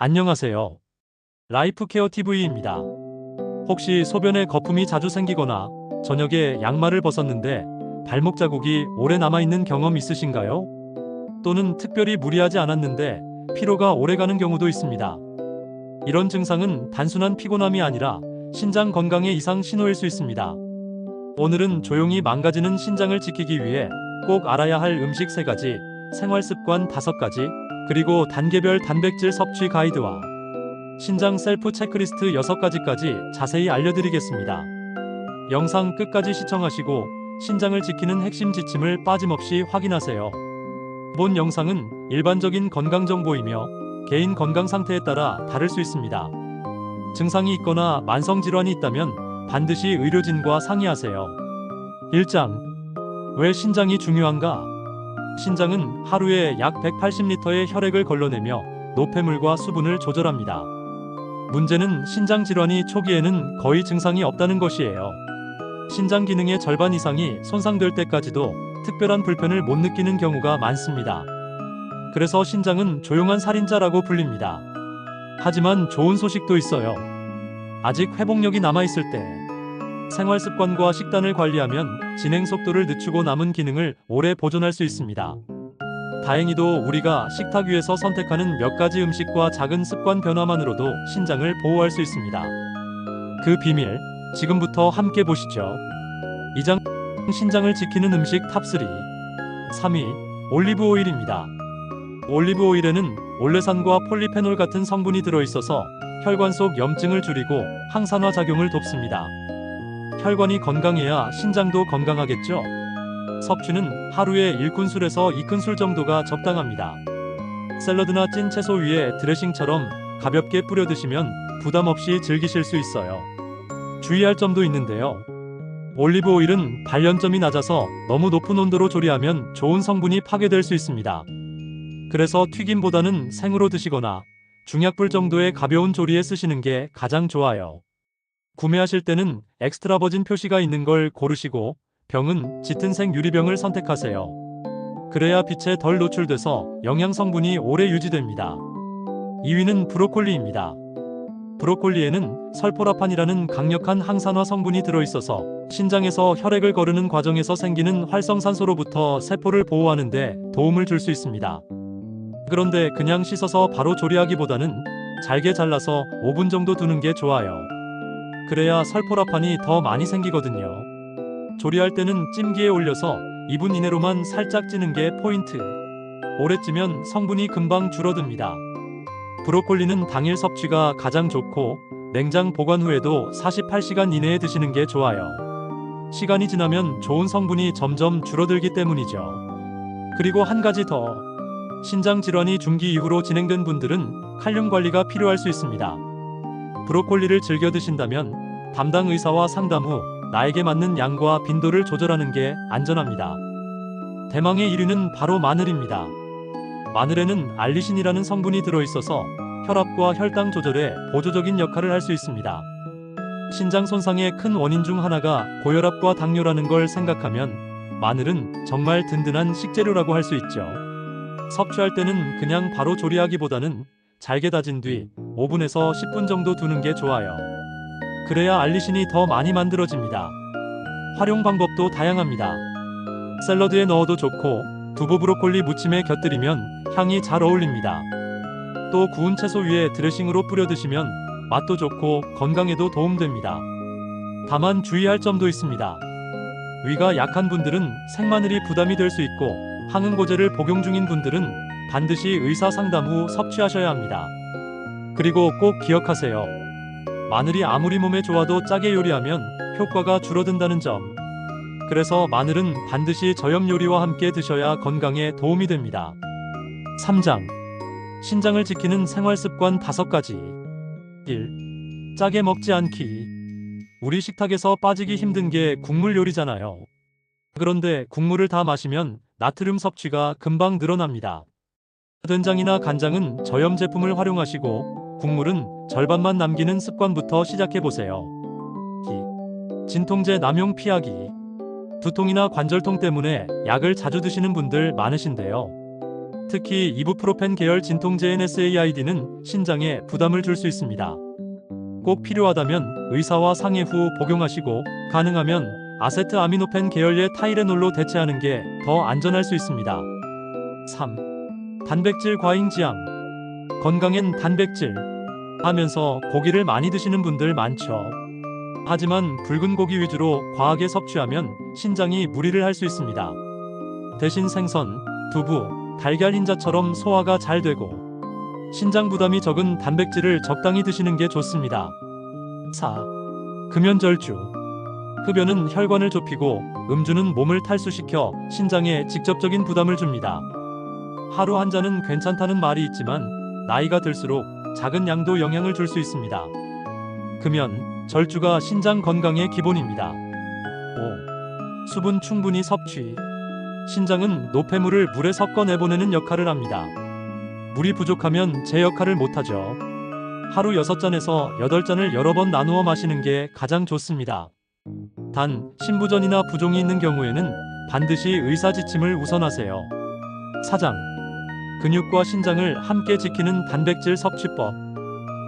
안녕하세요. 라이프케어 TV입니다. 혹시 소변에 거품이 자주 생기거나 저녁에 양말을 벗었는데 발목 자국이 오래 남아있는 경험 있으신가요? 또는 특별히 무리하지 않았는데 피로가 오래가는 경우도 있습니다. 이런 증상은 단순한 피곤함이 아니라 신장 건강의 이상 신호일 수 있습니다. 오늘은 조용히 망가지는 신장을 지키기 위해 꼭 알아야 할 음식 3가지, 생활 습관 5가지, 그리고 단계별 단백질 섭취 가이드와 신장 셀프 체크리스트 6가지까지 자세히 알려드리겠습니다. 영상 끝까지 시청하시고 신장을 지키는 핵심 지침을 빠짐없이 확인하세요. 본 영상은 일반적인 건강 정보이며 개인 건강 상태에 따라 다를 수 있습니다. 증상이 있거나 만성 질환이 있다면 반드시 의료진과 상의하세요. 1장. 왜 신장이 중요한가? 신장은 하루에 약 180리터의 혈액을 걸러내며 노폐물과 수분을 조절합니다. 문제는 신장 질환이 초기에는 거의 증상이 없다는 것이에요. 신장 기능의 절반 이상이 손상될 때까지도 특별한 불편을 못 느끼는 경우가 많습니다. 그래서 신장은 조용한 살인자라고 불립니다. 하지만 좋은 소식도 있어요. 아직 회복력이 남아있을 때 생활 습관과 식단을 관리하면 진행 속도를 늦추고 남은 기능을 오래 보존할 수 있습니다. 다행히도 우리가 식탁 위에서 선택하는 몇 가지 음식과 작은 습관 변화만으로도 신장을 보호할 수 있습니다. 그 비밀, 지금부터 함께 보시죠. 2장. 신장을 지키는 음식 탑3. 3위. 올리브 오일입니다. 올리브 오일에는 올레산과 폴리페놀 같은 성분이 들어있어서 혈관 속 염증을 줄이고 항산화 작용을 돕습니다. 혈관이 건강해야 신장도 건강하겠죠? 섭취는 하루에 1큰술에서 2큰술 정도가 적당합니다. 샐러드나 찐 채소 위에 드레싱처럼 가볍게 뿌려 드시면 부담 없이 즐기실 수 있어요. 주의할 점도 있는데요. 올리브 오일은 발연점이 낮아서 너무 높은 온도로 조리하면 좋은 성분이 파괴될 수 있습니다. 그래서 튀김보다는 생으로 드시거나 중약불 정도의 가벼운 조리에 쓰시는 게 가장 좋아요. 구매하실 때는 엑스트라 버진 표시가 있는 걸 고르시고 병은 짙은 색 유리병을 선택하세요. 그래야 빛에 덜 노출돼서 영양 성분이 오래 유지됩니다. 2위는 브로콜리입니다. 브로콜리에는 설포라판이라는 강력한 항산화 성분이 들어있어서 신장에서 혈액을 거르는 과정에서 생기는 활성산소로부터 세포를 보호하는 데 도움을 줄 수 있습니다. 그런데 그냥 씻어서 바로 조리하기보다는 잘게 잘라서 5분 정도 두는 게 좋아요. 그래야 설포라판이 더 많이 생기거든요. 조리할 때는 찜기에 올려서 2분 이내로만 살짝 찌는 게 포인트. 오래 찌면 성분이 금방 줄어듭니다. 브로콜리는 당일 섭취가 가장 좋고 냉장 보관 후에도 48시간 이내에 드시는 게 좋아요. 시간이 지나면 좋은 성분이 점점 줄어들기 때문이죠. 그리고 한 가지 더. 신장 질환이 중기 이후로 진행된 분들은 칼륨 관리가 필요할 수 있습니다. 브로콜리를 즐겨 드신다면 담당 의사와 상담 후 나에게 맞는 양과 빈도를 조절하는 게 안전합니다. 대망의 1위는 바로 마늘입니다. 마늘에는 알리신이라는 성분이 들어있어서 혈압과 혈당 조절에 보조적인 역할을 할 수 있습니다. 신장 손상의 큰 원인 중 하나가 고혈압과 당뇨라는 걸 생각하면 마늘은 정말 든든한 식재료라고 할 수 있죠. 섭취할 때는 그냥 바로 조리하기보다는 잘게 다진 뒤 5분에서 10분 정도 두는 게 좋아요. 그래야 알리신이 더 많이 만들어집니다. 활용 방법도 다양합니다. 샐러드에 넣어도 좋고 두부 브로콜리 무침에 곁들이면 향이 잘 어울립니다. 또 구운 채소 위에 드레싱으로 뿌려 드시면 맛도 좋고 건강에도 도움됩니다. 다만 주의할 점도 있습니다. 위가 약한 분들은 생마늘이 부담이 될 수 있고 항응고제를 복용 중인 분들은 반드시 의사 상담 후 섭취하셔야 합니다. 그리고 꼭 기억하세요. 마늘이 아무리 몸에 좋아도 짜게 요리하면 효과가 줄어든다는 점. 그래서 마늘은 반드시 저염 요리와 함께 드셔야 건강에 도움이 됩니다. 3장. 신장을 지키는 생활 습관 5가지. 1. 짜게 먹지 않기. 우리 식탁에서 빠지기 힘든 게 국물 요리잖아요. 그런데 국물을 다 마시면 나트륨 섭취가 금방 늘어납니다. 된장이나 간장은 저염 제품을 활용하시고 국물은 절반만 남기는 습관부터 시작해보세요. 2. 진통제 남용 피하기. 두통이나 관절통 때문에 약을 자주 드시는 분들 많으신데요. 특히 이부프로펜 계열 진통제 NSAID는 신장에 부담을 줄 수 있습니다. 꼭 필요하다면 의사와 상의 후 복용하시고 가능하면 아세트아미노펜 계열의 타이레놀로 대체하는 게 더 안전할 수 있습니다. 3. 단백질 과잉 지향. 건강엔 단백질 하면서 고기를 많이 드시는 분들 많죠. 하지만 붉은 고기 위주로 과하게 섭취하면 신장이 무리를 할 수 있습니다. 대신 생선, 두부, 달걀 흰자처럼 소화가 잘 되고 신장 부담이 적은 단백질을 적당히 드시는 게 좋습니다. 4. 금연절주. 흡연은 혈관을 좁히고 음주는 몸을 탈수시켜 신장에 직접적인 부담을 줍니다. 하루 한 잔은 괜찮다는 말이 있지만 나이가 들수록 작은 양도 영향을 줄 수 있습니다. 금연, 절주가 신장 건강의 기본입니다. 5. 수분 충분히 섭취. 신장은 노폐물을 물에 섞어 내보내는 역할을 합니다. 물이 부족하면 제 역할을 못하죠. 하루 6잔에서 8잔을 여러 번 나누어 마시는 게 가장 좋습니다. 단, 신부전이나 부종이 있는 경우에는 반드시 의사 지침을 우선하세요. 4장. 근육과 신장을 함께 지키는 단백질 섭취법.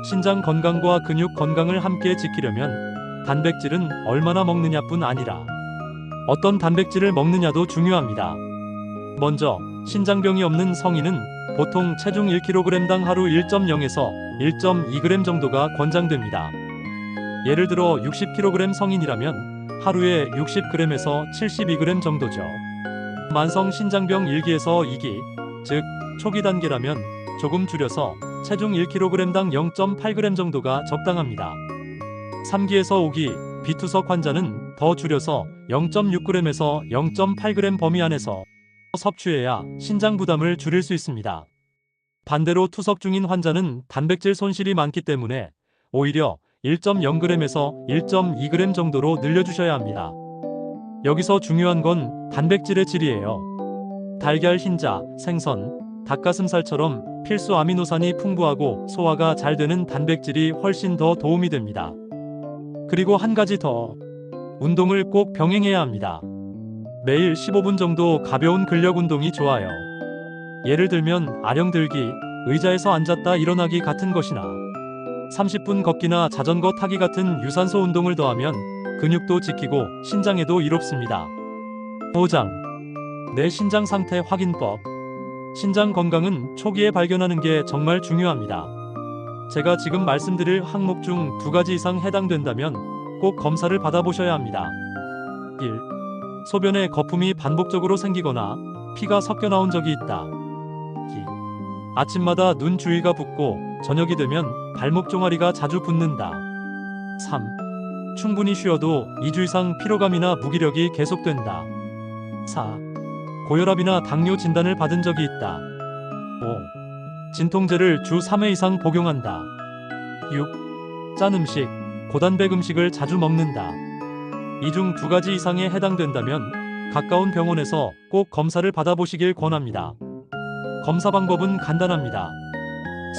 신장 건강과 근육 건강을 함께 지키려면 단백질은 얼마나 먹느냐뿐 아니라 어떤 단백질을 먹느냐도 중요합니다. 먼저 신장병이 없는 성인은 보통 체중 1kg당 하루 1.0에서 1.2g 정도가 권장됩니다. 예를 들어 60kg 성인이라면 하루에 60g에서 72g 정도죠. 만성 신장병 1기에서 2기, 즉 초기 단계라면 조금 줄여서 체중 1kg당 0.8g 정도가 적당합니다. 3기에서 5기, 비투석 환자는 더 줄여서 0.6g에서 0.8g 범위 안에서 섭취해야 신장 부담을 줄일 수 있습니다. 반대로 투석 중인 환자는 단백질 손실이 많기 때문에 오히려 1.0g에서 1.2g 정도로 늘려주셔야 합니다. 여기서 중요한 건 단백질의 질이에요. 달걀 흰자, 생선, 닭가슴살처럼 필수 아미노산이 풍부하고 소화가 잘 되는 단백질이 훨씬 더 도움이 됩니다. 그리고 한 가지 더. 운동을 꼭 병행해야 합니다. 매일 15분 정도 가벼운 근력 운동이 좋아요. 예를 들면 아령 들기, 의자에서 앉았다 일어나기 같은 것이나 30분 걷기나 자전거 타기 같은 유산소 운동을 더하면 근육도 지키고 신장에도 이롭습니다. 5장. 내 신장 상태 확인법. 신장 건강은 초기에 발견하는 게 정말 중요합니다. 제가 지금 말씀드릴 항목 중 2가지 이상 해당된다면 꼭 검사를 받아보셔야 합니다. 1. 소변에 거품이 반복적으로 생기거나 피가 섞여 나온 적이 있다. 2. 아침마다 눈 주위가 붓고 저녁이 되면 발목 종아리가 자주 붓는다. 3. 충분히 쉬어도 2주 이상 피로감이나 무기력이 계속된다. 4. 고혈압이나 당뇨 진단을 받은 적이 있다. 5. 진통제를 주 3회 이상 복용한다. 6. 짠 음식, 고단백 음식을 자주 먹는다. 이 중 2가지 이상에 해당된다면 가까운 병원에서 꼭 검사를 받아보시길 권합니다. 검사 방법은 간단합니다.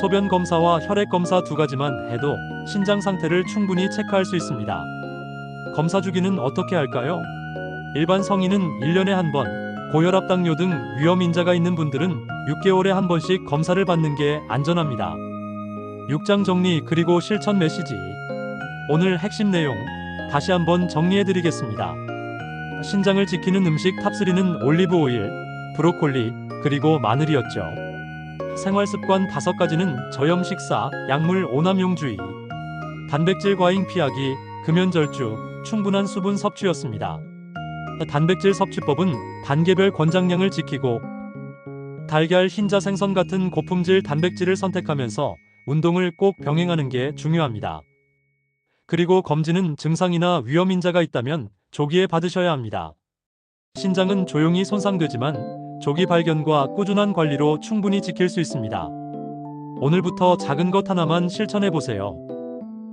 소변 검사와 혈액 검사 2가지만 해도 신장 상태를 충분히 체크할 수 있습니다. 검사 주기는 어떻게 할까요? 일반 성인은 1년에 한 번, 고혈압, 당뇨 등 위험 인자가 있는 분들은 6개월에 한 번씩 검사를 받는 게 안전합니다. 6장 정리 그리고 실천 메시지. 오늘 핵심 내용 다시 한번 정리해드리겠습니다. 신장을 지키는 음식 탑3는 올리브 오일, 브로콜리, 그리고 마늘이었죠. 생활습관 5가지는 저염 식사, 약물 오남용주의, 단백질 과잉 피하기, 금연절주, 충분한 수분 섭취였습니다. 단백질 섭취법은 단계별 권장량을 지키고 달걀, 흰자, 생선 같은 고품질 단백질을 선택하면서 운동을 꼭 병행하는 게 중요합니다. 그리고 검진은 증상이나 위험 인자가 있다면 조기에 받으셔야 합니다. 신장은 조용히 손상되지만 조기 발견과 꾸준한 관리로 충분히 지킬 수 있습니다. 오늘부터 작은 것 하나만 실천해보세요.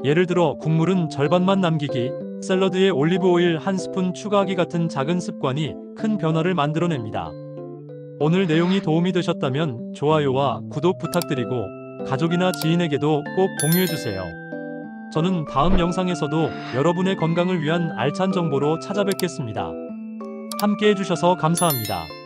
예를 들어 국물은 절반만 남기기, 샐러드에 올리브 오일 1스푼 추가하기 같은 작은 습관이 큰 변화를 만들어냅니다. 오늘 내용이 도움이 되셨다면 좋아요와 구독 부탁드리고 가족이나 지인에게도 꼭 공유해주세요. 저는 다음 영상에서도 여러분의 건강을 위한 알찬 정보로 찾아뵙겠습니다. 함께 해주셔서 감사합니다.